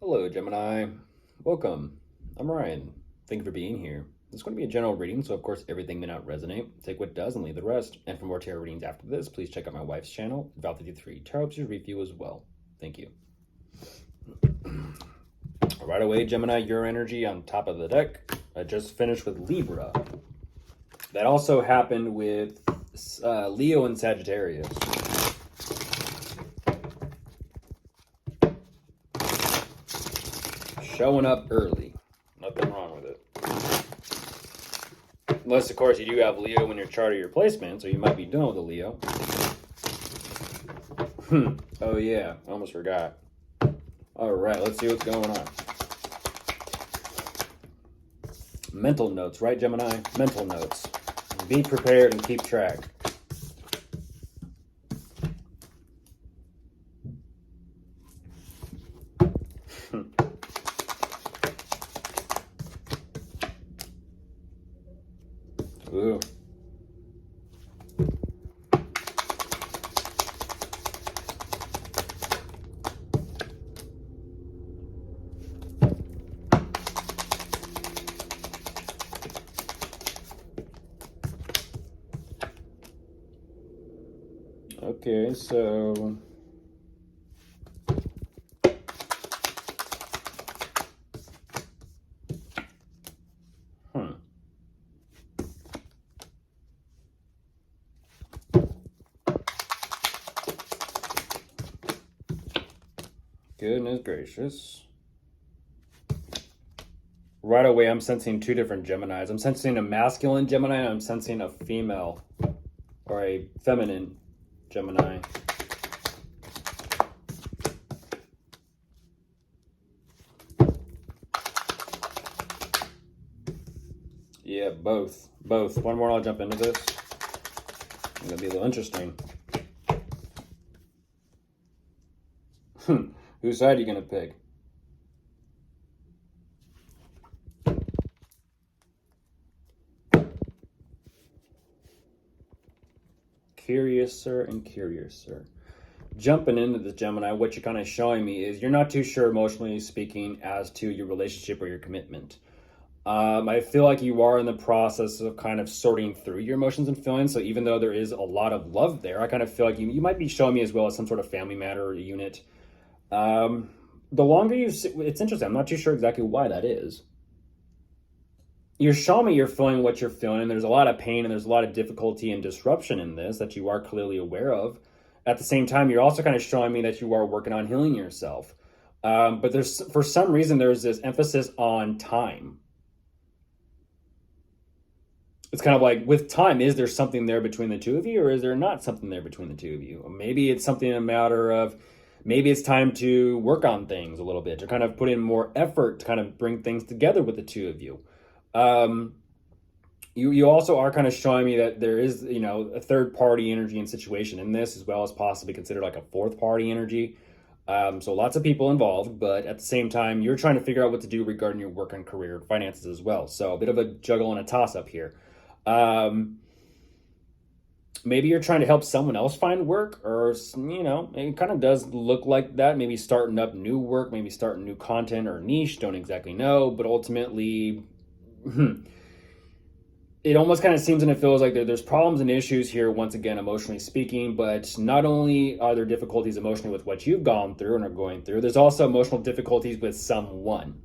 Hello, Gemini. Welcome. I'm Ryan. Thank you for being here. This is going to be a general reading, so of course everything may not resonate. Take what does and leave the rest. And for more tarot readings after this, please check out my wife's channel, Val53 Tarot Review as well. Thank you. Right away, Gemini, your energy on top of the deck. I just finished with Libra. That also happened with Leo and Sagittarius. Showing up early. Nothing wrong with it. Unless, of course, you do have Leo in your chart or your placement, so you might be done with a Leo. Oh, yeah. I almost forgot. All right, let's see what's going on. Mental notes, right, Gemini? Mental notes. Be prepared and keep track. Ooh. Okay, so goodness gracious. Right away, I'm sensing two different Geminis. I'm sensing a masculine Gemini and I'm sensing a female or a feminine Gemini. Yeah, both. Both. One more, I'll jump into this. It's going to be a little interesting. Whose side are you going to pick? Curiouser and curiouser. Jumping into this, Gemini, what you're kind of showing me is you're not too sure, emotionally speaking, as to your relationship or your commitment. I feel like you are in the process of kind of sorting through your emotions and feelings. So even though there is a lot of love there, I kind of feel like you might be showing me as well as some sort of family matter or unit. The longer it's interesting. I'm not too sure exactly why that is. You're showing me you're feeling what you're feeling, and there's a lot of pain and there's a lot of difficulty and disruption in this that you are clearly aware of. At the same time, you're also kind of showing me that you are working on healing yourself. But for some reason, there's this emphasis on time. It's kind of like with time, is there something there between the two of you, or is there not something there between the two of you? Or maybe it's something a matter of, maybe it's time to work on things a little bit, to kind of put in more effort to kind of bring things together with the two of you. You also are kind of showing me that there is, a third party energy and situation in this, as well as possibly considered like a fourth party energy. So lots of people involved, but at the same time, you're trying to figure out what to do regarding your work and career and finances as well. So a bit of a juggle and a toss up here. Maybe you're trying to help someone else find work, or, it kind of does look like that. Maybe starting up new work, maybe starting new content or niche, don't exactly know, but ultimately, it almost kind of seems and it feels like there's problems and issues here, once again, emotionally speaking, but not only are there difficulties emotionally with what you've gone through and are going through, there's also emotional difficulties with someone.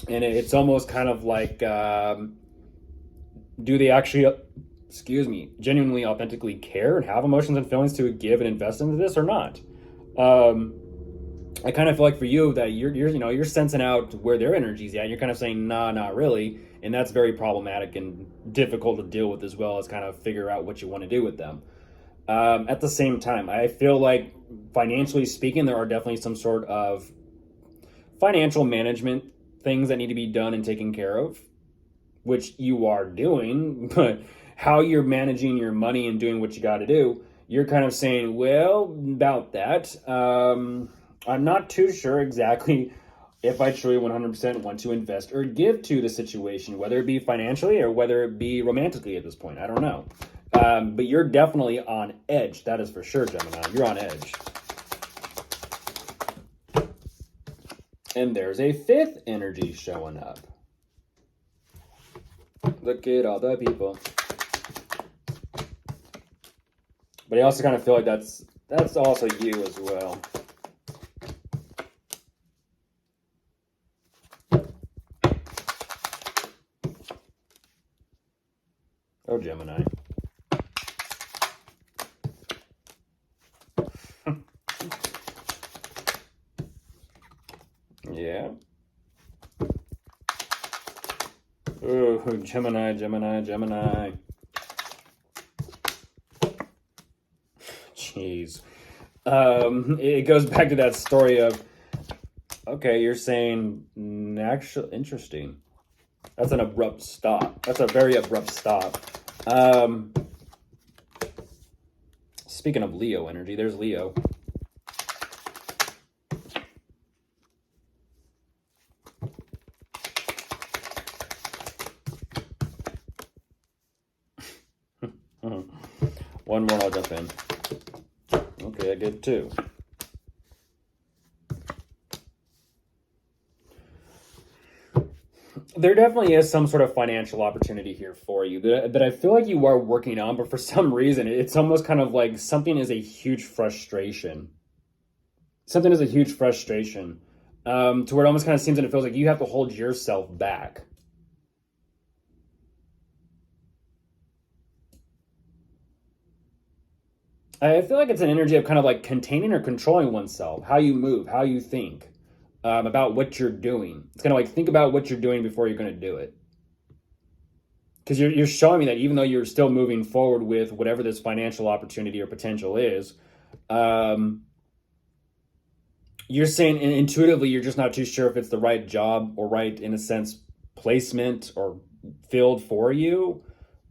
And it's almost kind of like, do they actually, genuinely, authentically care and have emotions and feelings to give and invest into this or not? I kind of feel like for you that you're sensing out where their energy's at. And you're kind of saying, nah, not really. And that's very problematic and difficult to deal with, as well as kind of figure out what you want to do with them. At the same time, I feel like financially speaking, there are definitely some sort of financial management things that need to be done and taken care of, which you are doing, but how you're managing your money and doing what you got to do, you're kind of saying, well, about that, I'm not too sure exactly if I truly 100% want to invest or give to the situation, whether it be financially or whether it be romantically at this point. I don't know. But you're definitely on edge. That is for sure, Gemini. You're on edge. And there's a fifth energy showing up. Look at all the people. But I also kind of feel like that's also you as well. Oh, Gemini. Yeah. Oh, Gemini, Gemini, Gemini. Jeez. It goes back to that story of, okay, you're saying, actually, interesting. That's an abrupt stop. That's a very abrupt stop. Speaking of Leo energy, there's Leo. One more, I'll jump in. Okay, I get two. There definitely is some sort of financial opportunity here for you that I feel like you are working on, but for some reason, it's almost kind of like something is a huge frustration. Something is a huge frustration to where it almost kind of seems and it feels like you have to hold yourself back. I feel like it's an energy of kind of like containing or controlling oneself, how you move, how you think about what you're doing. It's kind of like think about what you're doing before you're going to do it. Because you're showing me that even though you're still moving forward with whatever this financial opportunity or potential is, you're saying intuitively you're just not too sure if it's the right job or right, in a sense, placement or field for you.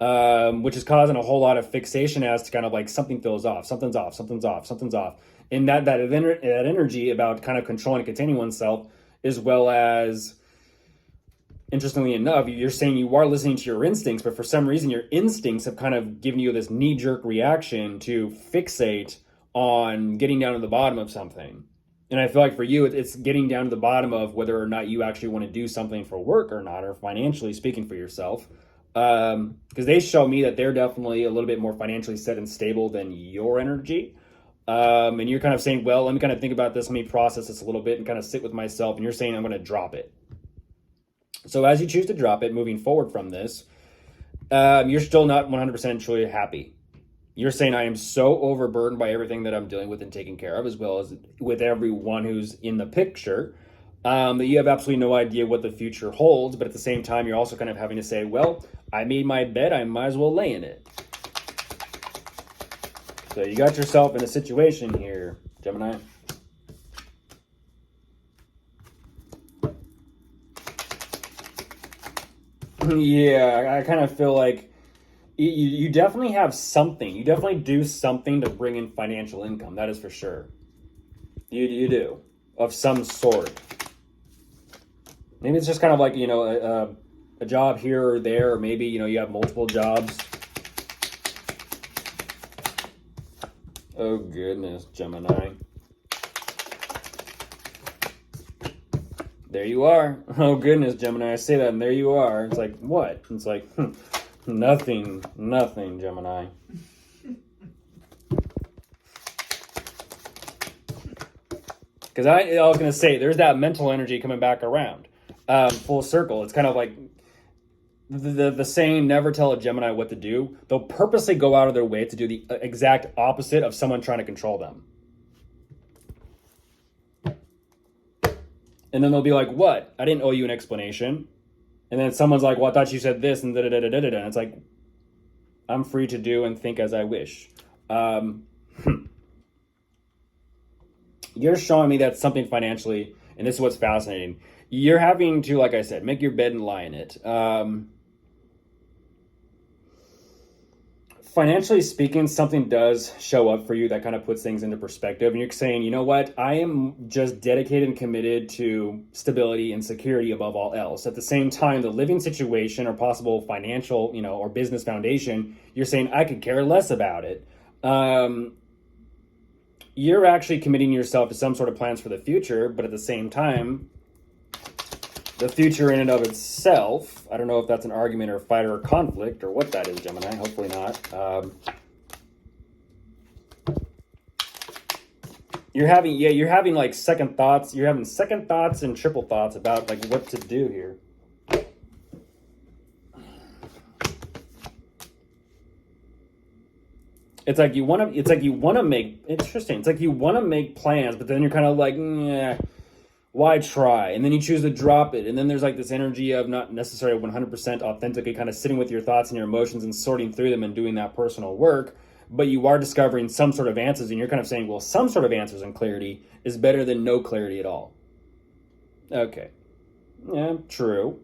Which is causing a whole lot of fixation as to kind of like something feels off, something's off, something's off, something's off. And that energy about kind of controlling and containing oneself, as well as, interestingly enough, you're saying you are listening to your instincts, but for some reason your instincts have kind of given you this knee-jerk reaction to fixate on getting down to the bottom of something. And I feel like for you, it's getting down to the bottom of whether or not you actually want to do something for work or not, or financially speaking for yourself. Because they show me that they're definitely a little bit more financially set and stable than your energy. And you're kind of saying, well, let me kind of think about this, let me process this a little bit and kind of sit with myself. And you're saying, I'm going to drop it. So as you choose to drop it, moving forward from this, you're still not 100% truly happy. You're saying, I am so overburdened by everything that I'm dealing with and taking care of, as well as with everyone who's in the picture, that you have absolutely no idea what the future holds. But at the same time, you're also kind of having to say, well, I made my bed, I might as well lay in it. So you got yourself in a situation here, Gemini. Yeah, I kind of feel like you definitely have something. You definitely do something to bring in financial income. That is for sure. You do, of some sort. Maybe it's just kind of like, a job here or there, or maybe, you have multiple jobs. Oh, goodness, Gemini. There you are. Oh, goodness, Gemini. I say that, and there you are. It's like, what? It's like, nothing, Gemini. Because I was going to say, there's that mental energy coming back around. Full circle. It's kind of like the saying, never tell a Gemini what to do. They'll purposely go out of their way to do the exact opposite of someone trying to control them. And then they'll be like, what? I didn't owe you an explanation. And then someone's like, well, I thought you said this, and da-da-da-da-da-da. And it's like, I'm free to do and think as I wish. You're showing me that something financially, and this is what's fascinating. You're having to, like I said, make your bed and lie in it. Financially speaking, something does show up for you that kind of puts things into perspective. And you're saying, you know what? I am just dedicated and committed to stability and security above all else. At the same time, the living situation or possible financial, or business foundation, you're saying, I could care less about it. You're actually committing yourself to some sort of plans for the future, but at the same time, the future in and of itself. I don't know if that's an argument or a fight or a conflict or what that is, Gemini. Hopefully not. You're having like second thoughts. You're having second thoughts and triple thoughts about like what to do here. It's like you want to make, interesting. It's like you want to make plans, but then you're kind of like, why try? And then you choose to drop it. And then there's like this energy of not necessarily 100% authentically kind of sitting with your thoughts and your emotions and sorting through them and doing that personal work. But you are discovering some sort of answers, and you're kind of saying, well, some sort of answers and clarity is better than no clarity at all. Okay. Yeah, true.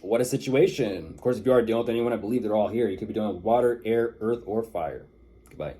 What a situation. Of course, if you are dealing with anyone, I believe they're all here. You could be dealing with water, air, earth, or fire. Goodbye.